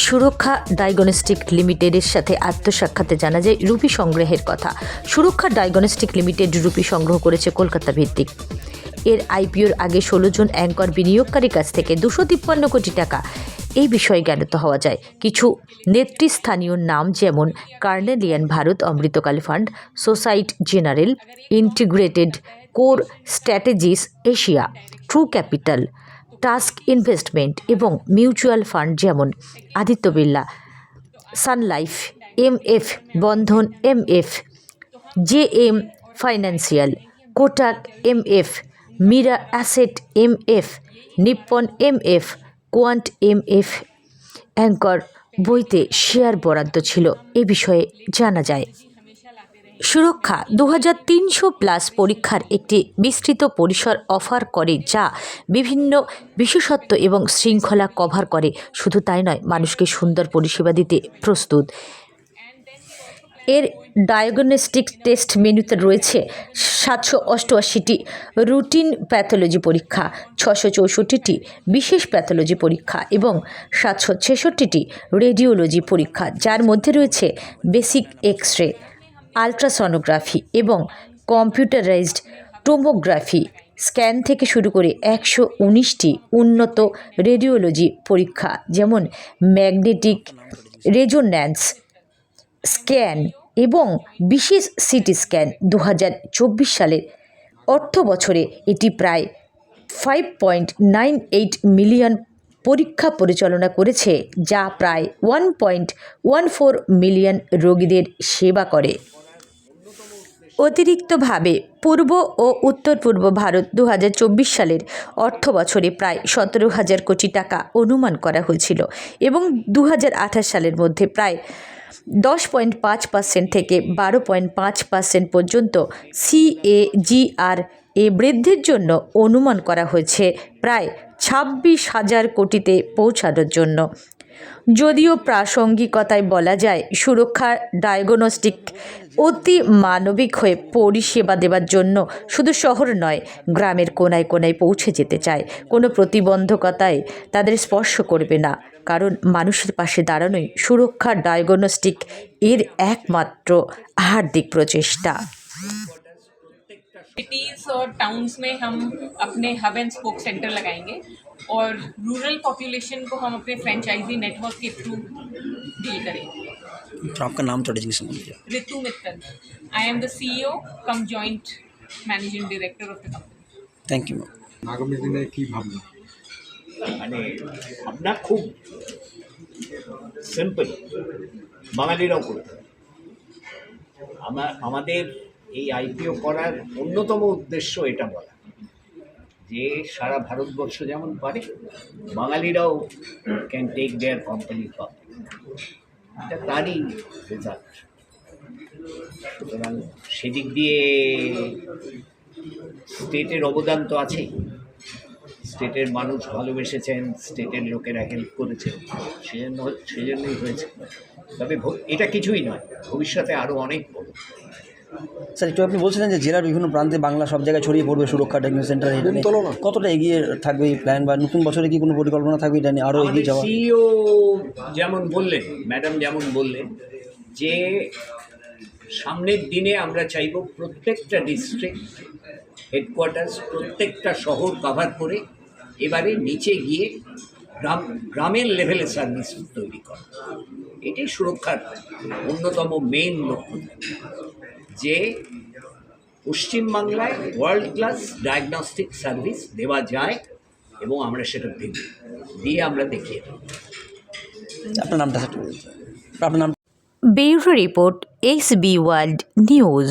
সুরক্ষা ডায়াগনস্টিক লিমিটেডের সাথে আত্মসাক্ষাতে জানা যায় রুপি সংগ্রহের কথা। সুরক্ষা ডায়াগনস্টিক লিমিটেড রুপি সংগ্রহ করেছে কলকাতা ভিত্তিক। এর আইপিওর আগে 16 জন অ্যাঙ্কর বিনিয়োগকারীর কাছ থেকে 253 কোটি টাকা এই বিষয়ে জ্ঞাত হওয়া যায়। কিছু নেতৃস্থানীয় নাম যেমন Carnelian Bharat Amritkaal fund, Societe Generale, Integrated Core Strategies Asia, True Capital, Tusk investment এবং মিউচুয়াল ফান্ড যেমন Aditya Birla, Sun Life MF, Bandhan MF, JM Financial, Kotak MF, Mirae asset MF, Nippon MF, Quant MF anchor বইতে শেয়ার বরাদ্দ ছিল এ বিষয়ে জানা যায়। সুরক্ষা 2300+ পরীক্ষার একটি বিস্তৃত পরিসর অফার করে, যা বিভিন্ন বিশেষত্ব এবং শৃঙ্খলা কভার করে। শুধু তাই নয়, মানুষকে সুন্দর পরিষেবা দিতে প্রস্তুত। এর ডায়াগনস্টিক টেস্ট মেনুতে রয়েছে 788টি রুটিন প্যাথোলজি পরীক্ষা, 664টি বিশেষ প্যাথোলজি পরীক্ষা এবং 766টি রেডিওলজি পরীক্ষা, যার মধ্যে রয়েছে বেসিক এক্স-রে, আলট্রাসনোগ্রাফি এবং কম্পিউটারাইজড টোমোগ্রাফি স্ক্যান থেকে শুরু করে 119টি উন্নত রেডিওলজি পরীক্ষা যেমন ম্যাগনেটিক রেজোন্যান্স স্ক্যান এবং বিশেষ সিটি স্ক্যান। 2024 সালের অর্থ বছরে এটি প্রায় 5.98 মিলিয়ন পরীক্ষা পরিচালনা করেছে, যা প্রায় 1.14 মিলিয়ন রোগীদের সেবা করে। অতিরিক্তভাবে পূর্ব ও উত্তর পূর্ব ভারত 2024 সালের অর্থ বছরে প্রায় 17,000 কোটি টাকা অনুমান করা হয়েছিল এবং 2028 সালের মধ্যে প্রায় 10.5% থেকে 12.5% পর্যন্ত CAGR বৃদ্ধির জন্য অনুমান করা হয়েছে প্রায় 26,000 কোটিতে পৌঁছানোর জন্য। যদিও প্রাসঙ্গিকতায় বলা যায়, সুরক্ষা ডায়াগনস্টিক অতি মানবিক হয়ে পরিষেবা দেওয়ার জন্য শুধু শহর নয়, গ্রামের কোনায় কোনায় পৌঁছে যেতে চায়। কোনো প্রতিবন্ধকতায় তাদের স্পর্শ করবে না, কারণ মানুষের পাশে দাঁড়ানোই সুরক্ষা ডায়াগনস্টিক এর একমাত্র হার্দিক প্রচেষ্টা। सिटीज़ और टाउन्स में हम अपने हब एंड स्पोक सेंटर लगाएंगे और रूरल पॉपुलेशन को हम अपने फ्रेंचाइजी नेटवर्क के थ्रू डील करेंगे। तो आपका नाम थोड़ा जिसमें समझ लिया। Ritu Mittal, I am the CEO cum joint managing director of the company. Thank you ma'am. আগামী দিনে কি ভাবনা? মানে ভাবনা খুব সিম্পল, বাঙালিরাও করতে পারে। আমাদের এই আইপিও করার অন্যতম উদ্দেশ্য এটা বলা যে সারা ভারতবর্ষ যেমন পারে, বাঙালিরাও can take their company public. এটা তারই রেজাল্ট। সুতরাং সেদিক দিয়ে স্টেটের অবদান তো আছেই। স্টেটের মানুষ ভালোবেসেছেন, স্টেটের লোকেরা হেল্প করেছেন, সেজন্যই হয়েছে। তবে এটা কিছুই নয়, ভবিষ্যতে আরও অনেক বড়। স্যার, একটু আপনি বলছিলেন যে জেলার বিভিন্ন প্রান্তে বাংলা সব জায়গায় ছড়িয়ে পড়বে সুরক্ষা ডায়াগনস্টিক সেন্টার, কতটা এগিয়ে থাকবে এই প্ল্যান, বা নতুন বছরে কি কোনো পরিকল্পনা থাকবে এটা নিয়ে আরও এগিয়ে যাওয়া? সিইও যেমন বললেন, ম্যাডাম যেমন বললেন যে সামনের দিনে আমরা চাইব প্রত্যেকটা ডিস্ট্রিক্ট হেডকোয়ার্টার্স, প্রত্যেকটা শহর কভার করে এবারে নিচে গিয়ে গ্রামের লেভেলে সার্ভিস তৈরি করা। এটাই সুরক্ষার অন্যতম মেইন লক্ষ্য, যে পশ্চিমবাংলায় ওয়ার্ল্ড ক্লাস ডায়াগনস্টিক সার্ভিস দেওয়া যায় এবং আমরা সেটা দিয়ে আমরা দেখিয়ে দেব। আপনার নামটা স্যার, আপনার নাম? Bureau report, SB world news.